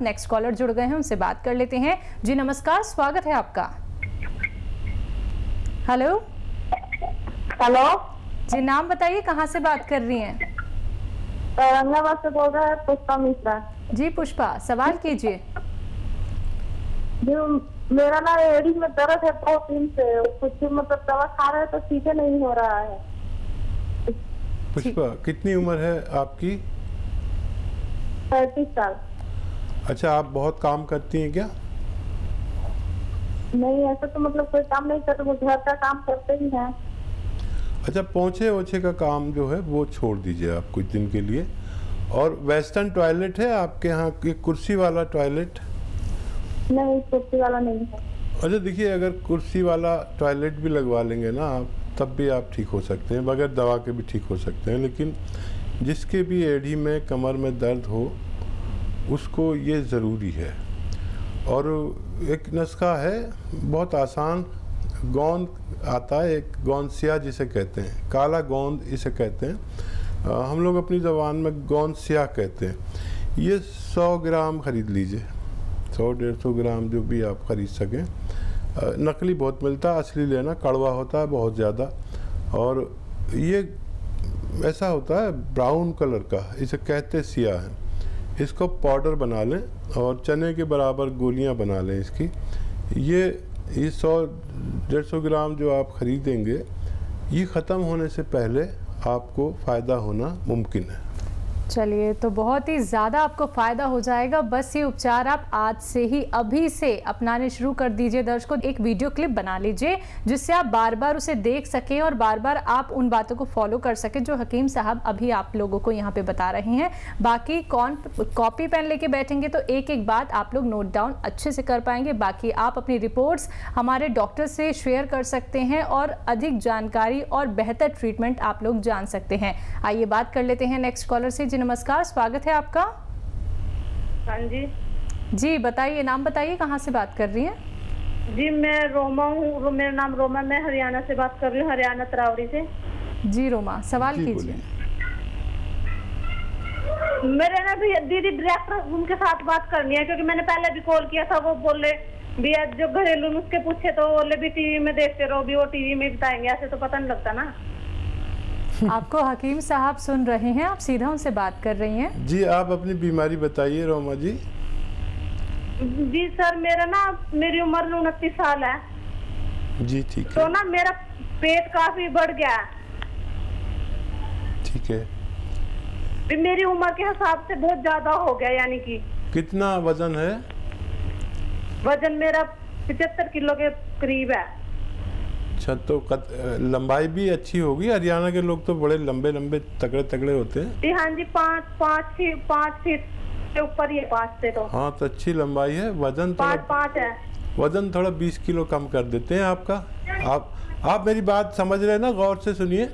Next collar जुड़ गए हैं, उनसे बात कर लेते हैं। जी नमस्कार, स्वागत है आपका। हेलो हेलो जी, नाम बताइए, कहाँ से बात कर रही हैं? औरंगाबाद से बोल रहा है पुष्पा मिश्रा। जी पुष्पा, सवाल कीजिए। मेरा ना एड़ी में दर्द है 2 दिन से, कुछ मतलब दवा खा रहे तो ठीक नहीं हो रहा है। पुष्पा, कितनी उम्र है आपकी? 35 साल। अच्छा, आप बहुत काम करती हैं क्या? नहीं, ऐसा तो मतलब कोई काम नहीं करते, वो घर का काम करते ही हैं। अच्छा, पोंछे ओछे का काम जो है वो छोड़ दीजिए आप कुछ दिन के लिए। और वेस्टर्न टॉयलेट है आपके यहाँ? कुर्सी वाला टॉयलेट? नहीं, कुर्सी वाला नहीं है। अच्छा देखिए, अगर कुर्सी वाला टॉयलेट भी लगवा लेंगे ना आप, तब भी आप ठीक हो सकते हैं, बगैर दवा के भी ठीक हो सकते हैं। लेकिन जिसके भी एड़ी में कमर में दर्द हो उसको ये ज़रूरी है। और एक नुस्खा है बहुत आसान, गोंद आता है, एक गोंदसिया जिसे कहते हैं, काला गोंद इसे कहते हैं, हम लोग अपनी ज़बान में गोंदसिया कहते हैं। ये 100 ग्राम ख़रीद लीजिए, 100-150 ग्राम जो भी आप ख़रीद सकें। नकली बहुत मिलता है, असली लेना, कड़वा होता है बहुत ज़्यादा। और ये ऐसा होता है ब्राउन कलर का, इसे कहते सिया है। इसको पाउडर बना लें और चने के बराबर गोलियां बना लें इसकी। ये 100-150 ग्राम जो आप ख़रीदेंगे, ये ख़त्म होने से पहले आपको फ़ायदा होना मुमकिन है। चलिए, तो बहुत ही ज़्यादा आपको फ़ायदा हो जाएगा। बस ये उपचार आप आज से ही, अभी से अपनाने शुरू कर दीजिए। दर्शकों, एक वीडियो क्लिप बना लीजिए जिससे आप बार बार उसे देख सकें और बार बार आप उन बातों को फॉलो कर सकें जो हकीम साहब अभी आप लोगों को यहाँ पे बता रहे हैं। बाकी कॉपी पेन लेके बैठेंगे तो एक एक बात आप लोग नोट डाउन अच्छे से कर पाएंगे। बाकी आप अपनी रिपोर्ट्स हमारे डॉक्टर से शेयर कर सकते हैं और अधिक जानकारी और बेहतर ट्रीटमेंट आप लोग जान सकते हैं। आइए बात कर लेते हैं नेक्स्ट कॉलर से। नमस्कार, स्वागत है आपका। हाँ जी। जी बताइए, नाम बताइए, कहाँ से बात कर रही हैं? जी मैं रोमा हूँ, मेरा नाम रोमा, मैं हरियाणा से बात कर रही हूँ, हरियाणा तरावड़ी से। जी रोमा, सवाल कीजिए। मेरे ना भी दीदी डायरेक्टर उनके साथ बात करनी है, क्योंकि मैंने पहले भी कॉल किया था, वो बोले भी जो घरेलू नुस्खे पूछे तो बोले भी टीवी में देखते रहो, भी वो टीवी में बताएंगे, ऐसे तो पता नहीं लगता ना। आपको हकीम साहब सुन रहे हैं, आप सीधा उनसे बात कर रही हैं। जी आप अपनी बीमारी बताइए रोमा जी। जी सर, मेरी उम्र 29 साल है। जी ठीक है। तो ना मेरा पेट काफी बढ़ गया है। ठीक है। मेरी उम्र के हिसाब से बहुत ज्यादा हो गया, यानी कि। कितना वजन है? वजन मेरा 75 किलो के करीब है। अच्छा, तो लंबाई भी अच्छी होगी। हरियाणा के लोग तो बड़े लंबे लंबे तगड़े तगड़े होते हैं। जी हाँ जी, 5 फीट से ऊपर ही है, 5 से तो। हाँ, तो अच्छी लंबाई है। वजन 5 है। वजन थोड़ा 20 किलो कम कर देते हैं आपका। आप मेरी बात समझ रहे हैं ना? गौर से सुनिए।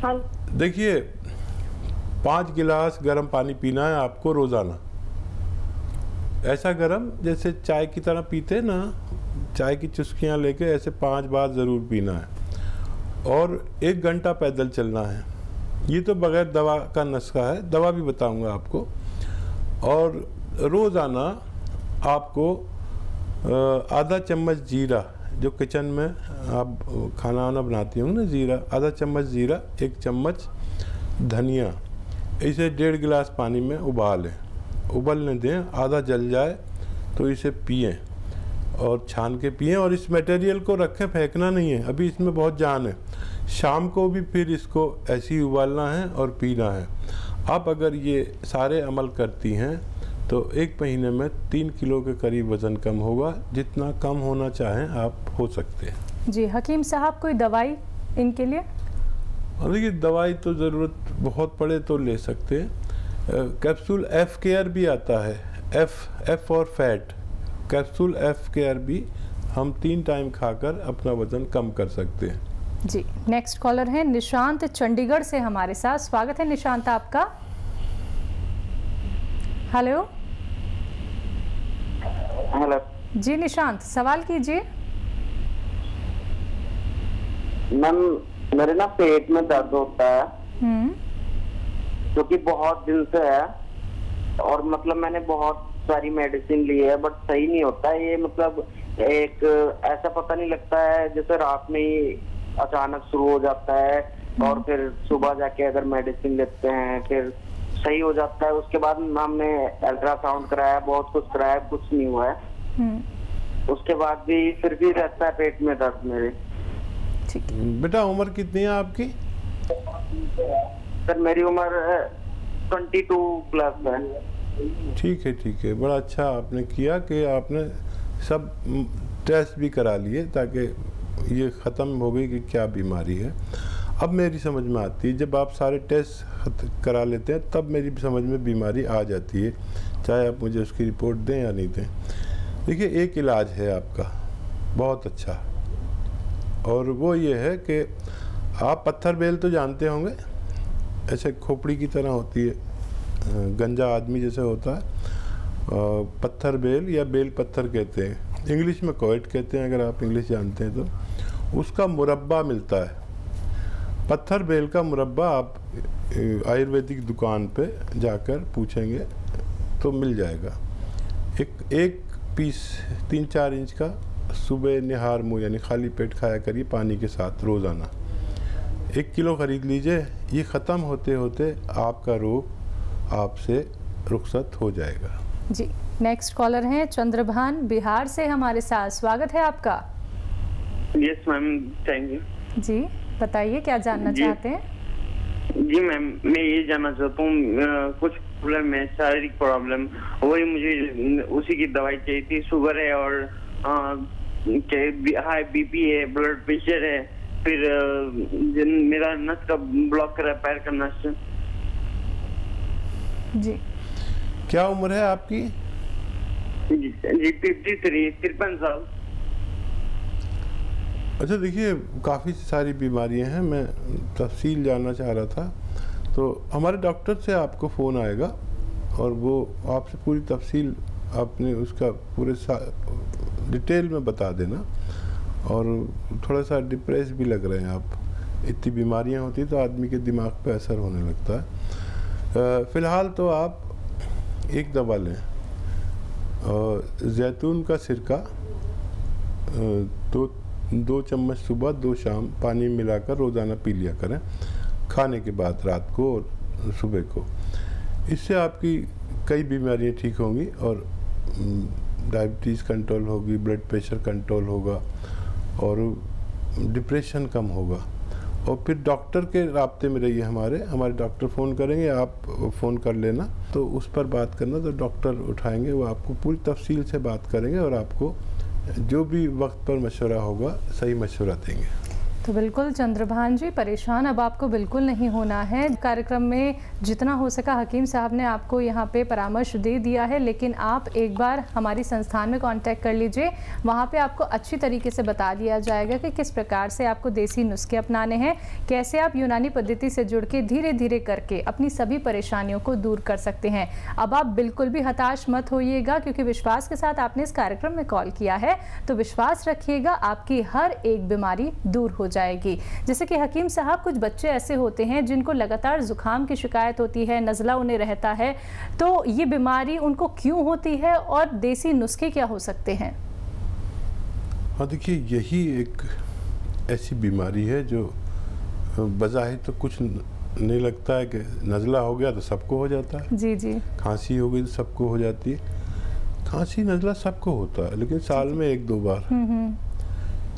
हाँ। देखिए, 5 गिलास गर्म पानी पीना है आपको रोज़ाना। ऐसा गर्म जैसे चाय की तरह पीते ना, चाय की चुस्कियाँ लेके ऐसे 5 बार ज़रूर पीना है। और 1 घंटा पैदल चलना है। ये तो बगैर दवा का नुस्खा है, दवा भी बताऊंगा आपको। और रोज़ाना आपको आधा चम्मच जीरा, जो किचन में आप खाना वाना बनाती होंगी ना, जीरा, आधा चम्मच जीरा, 1 चम्मच धनिया, इसे 1.5 गिलास पानी में उबलने दें। आधा जल जाए तो इसे पिएं और छान के पिएं। और इस मटेरियल को रखें, फेंकना नहीं है, अभी इसमें बहुत जान है। शाम को भी फिर इसको ऐसे ही उबालना है और पीना है। आप अगर ये सारे अमल करती हैं तो 1 महीने में 3 किलो के करीब वज़न कम होगा। जितना कम होना चाहें आप हो सकते हैं। जी हकीम साहब, कोई दवाई इनके लिए? देखिए, दवाई तो ज़रूरत बहुत पड़े तो ले सकते हैं। कैप्सूल एफ केयर भी आता है, एफ और फैट, कैप्सूल एफ केयर भी हम 3 टाइम खाकर अपना वजन कम कर सकते हैं। जी नेक्स्ट कॉलर है निशांत, चंडीगढ़ से हमारे साथ। स्वागत है निशांत आपका। हेलो। हेलो जी निशांत, सवाल कीजिए। मैम, मेरे ना पेट में दर्द होता है, जो कि बहुत दिन से है। और मतलब मैंने बहुत सारी मेडिसिन ली है, बट सही नहीं होता है ये। मतलब एक ऐसा पता नहीं लगता है, जैसे रात में ही अचानक शुरू हो जाता है और फिर सुबह जाके अगर मेडिसिन लेते हैं फिर सही हो जाता है। उसके बाद हमने अल्ट्रासाउंड कराया, बहुत कुछ कराया, कुछ नहीं हुआ है। उसके बाद भी फिर भी रहता है पेट में दर्द मेरे। बेटा उम्र कितनी है आपकी? सर मेरी उम्र 22 प्लस है। ठीक है, ठीक है, बड़ा अच्छा आपने किया कि आपने सब टेस्ट भी करा लिए ताकि ये ख़त्म हो गई कि क्या बीमारी है। अब मेरी समझ में आती है, जब आप सारे टेस्ट करा लेते हैं तब मेरी समझ में बीमारी आ जाती है, चाहे आप मुझे उसकी रिपोर्ट दें या नहीं दें। देखिए एक इलाज है आपका बहुत अच्छा, और वो ये है कि आप पत्थर बेल तो जानते होंगे, ऐसे खोपड़ी की तरह होती है, गंजा आदमी जैसे होता है, पत्थर बेल या बेल पत्थर कहते हैं, इंग्लिश में कोएट कहते हैं अगर आप इंग्लिश जानते हैं तो। उसका मुरब्बा मिलता है, पत्थर बेल का मुरब्बा आप आयुर्वेदिक दुकान पे जाकर पूछेंगे तो मिल जाएगा। एक पीस 3-4 इंच का सुबह निहार मुँह यानी खाली पेट खाया करिए पानी के साथ रोज़ाना। 1 किलो ख़रीद लीजिए, ये ख़त्म होते होते आपका रोग आपसे रुखसत हो जाएगा। जी नेक्स्ट कॉलर हैं चंद्रभान बिहार से हमारे साथ, स्वागत है आपका। Yes ma'am, thank you. जी बताइए क्या जानना चाहते हैं? जी मैम, मैं ये जानना चाहता हूँ, कुछ प्रॉब्लम है, शारीरिक प्रॉब्लम, वही मुझे उसी की दवाई चाहिए थी। शुगर है और हाई बीपी है, ब्लड प्रेशर है, फिर मेरा नस का ब्लॉक करा, पैर का नस। जी क्या उम्र है आपकी? जी 53 साल। अच्छा देखिए काफ़ी सारी बीमारियां हैं, मैं तफसील जानना चाह रहा था, तो हमारे डॉक्टर से आपको फ़ोन आएगा और वो आपसे पूरी तफसील आपने उसका पूरे डिटेल में बता देना। और थोड़ा सा डिप्रेस भी लग रहे हैं आप, इतनी बीमारियां होती तो आदमी के दिमाग पे असर होने लगता है। फ़िलहाल तो आप एक दवा लें, जैतून का सिरका 2 चम्मच सुबह 2 शाम पानी मिलाकर रोज़ाना पी लिया करें, खाने के बाद रात को और सुबह को। इससे आपकी कई बीमारियां ठीक होंगी और डायबिटीज़ कंट्रोल होगी, ब्लड प्रेशर कंट्रोल होगा और डिप्रेशन कम होगा। और फिर डॉक्टर के राब्ते में रहिए, हमारे डॉक्टर फ़ोन करेंगे, आप फ़ोन कर लेना तो उस पर बात करना, तो डॉक्टर उठाएंगे, वो आपको पूरी तफसील से बात करेंगे और आपको जो भी वक्त पर मशवरा होगा सही मशवरा देंगे। तो बिल्कुल चंद्रभान जी परेशान अब आपको बिल्कुल नहीं होना है। कार्यक्रम में जितना हो सका हकीम साहब ने आपको यहाँ पे परामर्श दे दिया है, लेकिन आप एक बार हमारी संस्थान में कांटेक्ट कर लीजिए, वहाँ पे आपको अच्छी तरीके से बता दिया जाएगा कि किस प्रकार से आपको देसी नुस्खे अपनाने हैं, कैसे आप यूनानी पद्धति से जुड़ के धीरे धीरे करके अपनी सभी परेशानियों को दूर कर सकते हैं। अब आप बिल्कुल भी हताश मत होइएगा, क्योंकि विश्वास के साथ आपने इस कार्यक्रम में कॉल किया है, तो विश्वास रखिएगा आपकी हर एक बीमारी दूर हो जाएगी। जैसे कि हकीम साहब कुछ बच्चे ऐसे होते हैं जिनको लगातार जुकाम की शिकायत होती है, नज़ला उन्हें रहता है, तो ये बीमारी उनको क्यों होती है और देसी नुस्खे क्या हो सकते हैं? हाँ देखिए, यही एक ऐसी बीमारी है जो बज़ाहिर तो कुछ नहीं लगता है कि नज़ला हो गया तो सबको हो जाता है। जी जी। खांसी हो गई तो सबको हो जाती है, खांसी नज़ला सबको होता है, लेकिन साल में 1-2 बार।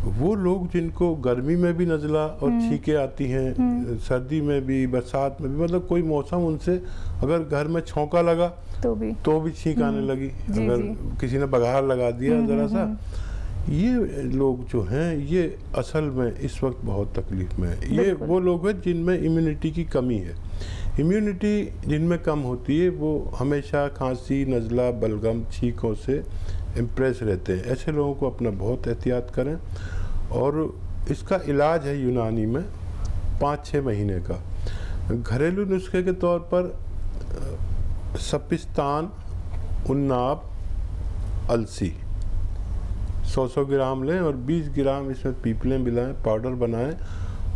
वो लोग जिनको गर्मी में भी नज़ला और छींकें आती हैं, सर्दी में भी, बरसात में भी, मतलब कोई मौसम उनसे अगर घर में छौंका लगा तो भी छींक आने लगी, अगर किसी ने बघार लगा दिया ज़रा सा, ये लोग जो हैं ये असल में इस वक्त बहुत तकलीफ में है। ये वो लोग हैं जिनमें इम्यूनिटी की कमी है। इम्यूनिटी जिनमें कम होती है वो हमेशा खांसी, नज़ला, बलगम, छींकों से इम्प्रेस रहते हैं। ऐसे लोगों को अपना बहुत एहतियात करें, और इसका इलाज है यूनानी में 5-6 महीने का। घरेलू नुस्खे के तौर पर सपिस्तान, उन्नाब, अलसी 100 ग्राम लें और 20 ग्राम इसमें पीपलें मिलाएं, पाउडर बनाएं,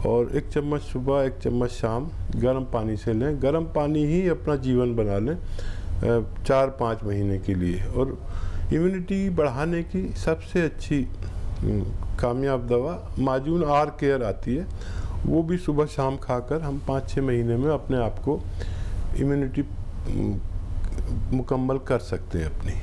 और 1 चम्मच सुबह 1 चम्मच शाम गर्म पानी से लें। गर्म पानी ही अपना जीवन बना लें। 4-5 महीने के लिए। और इम्यूनिटी बढ़ाने की सबसे अच्छी कामयाब दवा माजून आर केयर आती है, वो भी सुबह शाम खाकर हम 5-6 महीने में अपने आप को इम्यूनिटी मुकम्मल कर सकते हैं अपनी।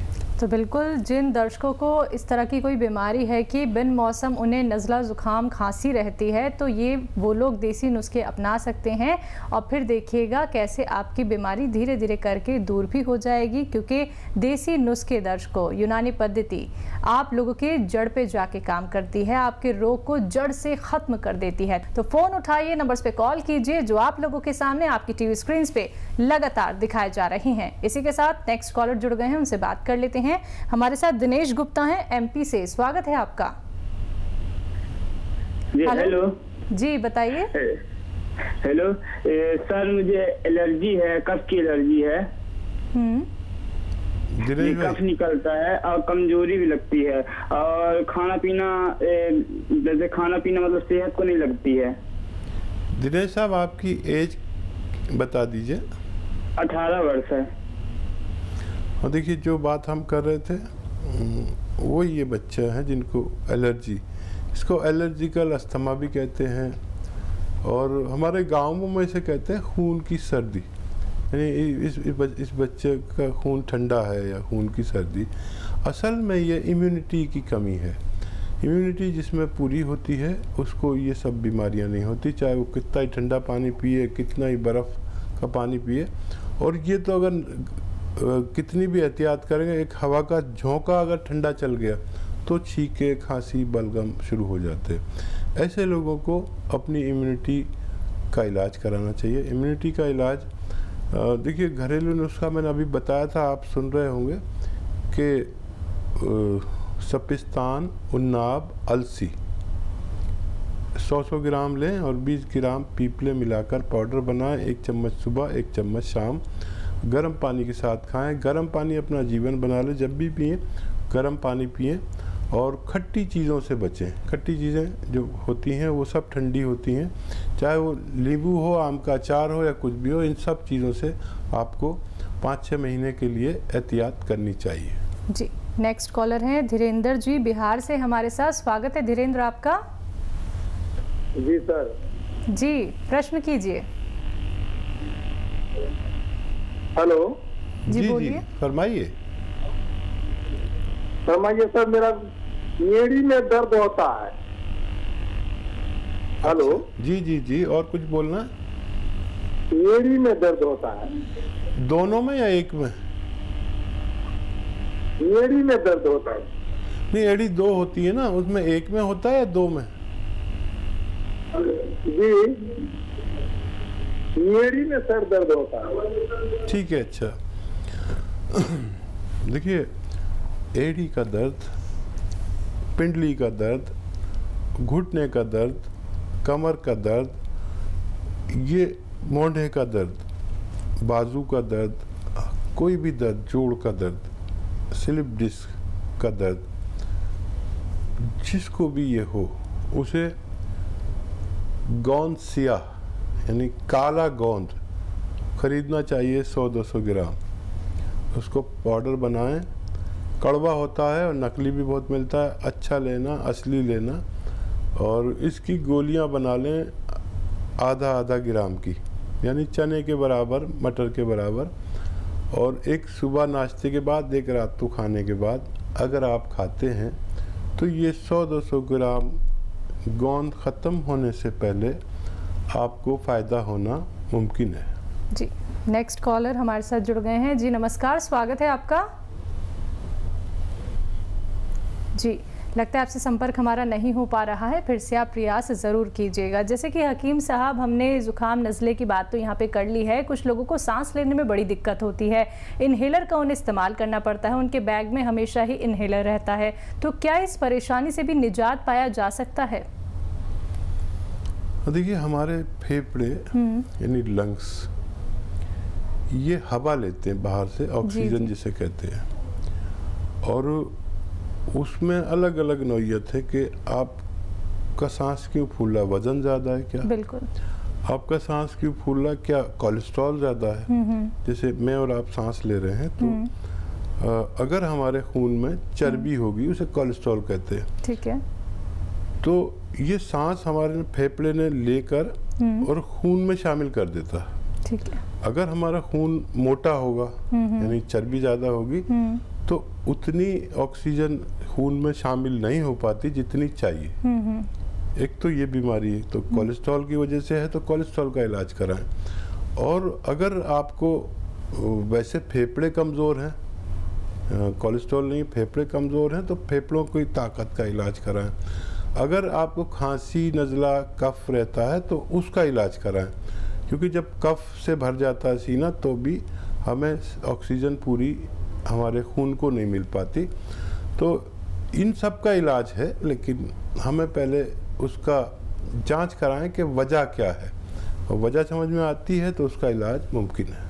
तो बिल्कुल जिन दर्शकों को इस तरह की कोई बीमारी है कि बिन मौसम उन्हें नज़ला ज़ुकाम खांसी रहती है, तो ये वो लोग देसी नुस्खे अपना सकते हैं और फिर देखिएगा कैसे आपकी बीमारी धीरे धीरे करके दूर भी हो जाएगी, क्योंकि देसी नुस्खे दर्शकों, यूनानी पद्धति आप लोगों के जड़ पे जाके काम करती है, आपके रोग को जड़ से ख़त्म कर देती है। तो फ़ोन उठाइए, नंबर्स पे कॉल कीजिए जो आप लोगों के सामने आपकी टीवी स्क्रीन पे लगातार दिखाए जा रही हैं। इसी के साथ नेक्स्ट कॉलर जुड़ गए हैं, उनसे बात कर लेते हैं। हमारे साथ दिनेश गुप्ता हैं एमपी से, स्वागत है आपका। हेलो जी, बताइए। हेलो सर, मुझे एलर्जी है, कफ की एलर्जी है। कफ निकलता है और कमजोरी भी लगती है, और खाना पीना जैसे खाना पीना मतलब सेहत को नहीं लगती है। दिनेश साहब, आपकी एज बता दीजिए। 18 वर्ष है। और देखिए, जो बात हम कर रहे थे वो ये बच्चे हैं जिनको एलर्जी, इसको एलर्जिकल अस्थमा भी कहते हैं, और हमारे गाँवों में इसे कहते हैं खून की सर्दी। यानी इस बच्चे का खून ठंडा है या खून की सर्दी, असल में ये इम्यूनिटी की कमी है। इम्यूनिटी जिसमें पूरी होती है उसको ये सब बीमारियां नहीं होती, चाहे वो कितना ही ठंडा पानी पिए, कितना ही बर्फ़ का पानी पिए। और ये तो अगर कितनी भी एहतियात करेंगे, एक हवा का झोंका अगर ठंडा चल गया तो छींके, खांसी, बलगम शुरू हो जाते हैं। ऐसे लोगों को अपनी इम्यूनिटी का इलाज कराना चाहिए। इम्यूनिटी का इलाज देखिए, घरेलू नुस्खा मैंने अभी बताया था, आप सुन रहे होंगे कि सपिस्तान, उन्नाब, अलसी 100 ग्राम लें और 20 ग्राम पीपले मिलाकर पाउडर बनाएं। 1 चम्मच सुबह, 1 चम्मच शाम, गर्म पानी के साथ खाएं। गर्म पानी अपना जीवन बना लें, जब भी पिएं गर्म पानी पिएं। और खट्टी चीज़ों से बचें। खट्टी चीज़ें जो होती हैं वो सब ठंडी होती हैं, चाहे वो नींबू हो, आम का अचार हो या कुछ भी हो, इन सब चीज़ों से आपको 5-6 महीने के लिए एहतियात करनी चाहिए। जी, नेक्स्ट कॉलर हैं धीरेन्द्र जी बिहार से हमारे साथ, स्वागत है धीरेन्द्र आपका। जी सर। जी, प्रश्न कीजिए। हेलो जी, बोलिए, फरमाइए। सर, मेरा एड़ी में दर्द होता है। हेलो। जी जी जी, और कुछ बोलना? एड़ी में दर्द होता है। दोनों में या एक में? एड़ी में दर्द होता है। नहीं, एड़ी 2 होती है ना, उसमें एक में होता है या 2 में? जी, एड़ी में सर दर्द होता है। ठीक है, अच्छा। देखिए, एड़ी का दर्द, पिंडली का दर्द, घुटने का दर्द, कमर का दर्द, ये मोढ़े का दर्द, बाजू का दर्द, कोई भी दर्द, जोड़ का दर्द, स्लिप डिस्क का दर्द, जिसको भी ये हो उसे गोंद सियाह यानी काला गोंद खरीदना चाहिए 100-200 ग्राम। उसको पाउडर बनाएं। कड़वा होता है और नकली भी बहुत मिलता है, अच्छा लेना, असली लेना। और इसकी गोलियां बना लें आधा ग्राम की, यानी चने के बराबर, मटर के बराबर। और एक सुबह नाश्ते के बाद, एक रात को खाने के बाद अगर आप खाते हैं तो ये 100-200 ग्राम गोंद ख़त्म होने से पहले आपको फ़ायदा होना मुमकिन है। जी, नेक्स्ट कॉलर हमारे साथ जुड़ गए हैं। जी नमस्कार, स्वागत है आपका। जी, लगता है आपसे संपर्क हमारा नहीं हो पा रहा है, फिर से आप प्रयास ज़रूर कीजिएगा। जैसे कि हकीम साहब, हमने ज़ुकाम नज़ले की बात तो यहाँ पे कर ली है। कुछ लोगों को सांस लेने में बड़ी दिक्कत होती है, इन्हेलर का उन्हें इस्तेमाल करना पड़ता है, उनके बैग में हमेशा ही इन्हेलर रहता है। तो क्या इस परेशानी से भी निजात पाया जा सकता है? देखिए, हमारे फेफड़े यानी लंग्स ये हवा लेते हैं बाहर से, ऑक्सीजन जिसे कहते हैं। और उसमें अलग अलग नौइयत है कि आपका सांस क्यों फूला, वजन ज़्यादा है क्या? बिल्कुल। आपका सांस क्यों फूल रहा है? क्या कोलेस्ट्रॉल ज़्यादा है? जैसे मैं और आप सांस ले रहे हैं तो अगर हमारे खून में चर्बी होगी, उसे कोलेस्ट्रॉल कहते हैं। ठीक है। तो ये सांस हमारे फेफड़े ने लेकर और खून में शामिल कर देता है। ठीक है। अगर हमारा खून मोटा होगा, यानी चर्बी ज़्यादा होगी, तो उतनी ऑक्सीजन खून में शामिल नहीं हो पाती जितनी चाहिए। एक तो ये बीमारी है, तो कोलेस्ट्रॉल की वजह से है, तो कोलेस्ट्रॉल का इलाज कराएं। और अगर आपको वैसे फेफड़े कमज़ोर हैं, कोलेस्ट्रॉल नहीं, फेफड़े कमज़ोर हैं, तो फेफड़ों की ताकत का इलाज कराएं। अगर आपको खांसी, नज़ला, कफ रहता है तो उसका इलाज कराएं, क्योंकि जब कफ से भर जाता है सीना तो भी हमें ऑक्सीजन पूरी हमारे खून को नहीं मिल पाती। तो इन सब का इलाज है, लेकिन हमें पहले उसका जांच कराएं कि वजह क्या है, और वजह समझ में आती है तो उसका इलाज मुमकिन है।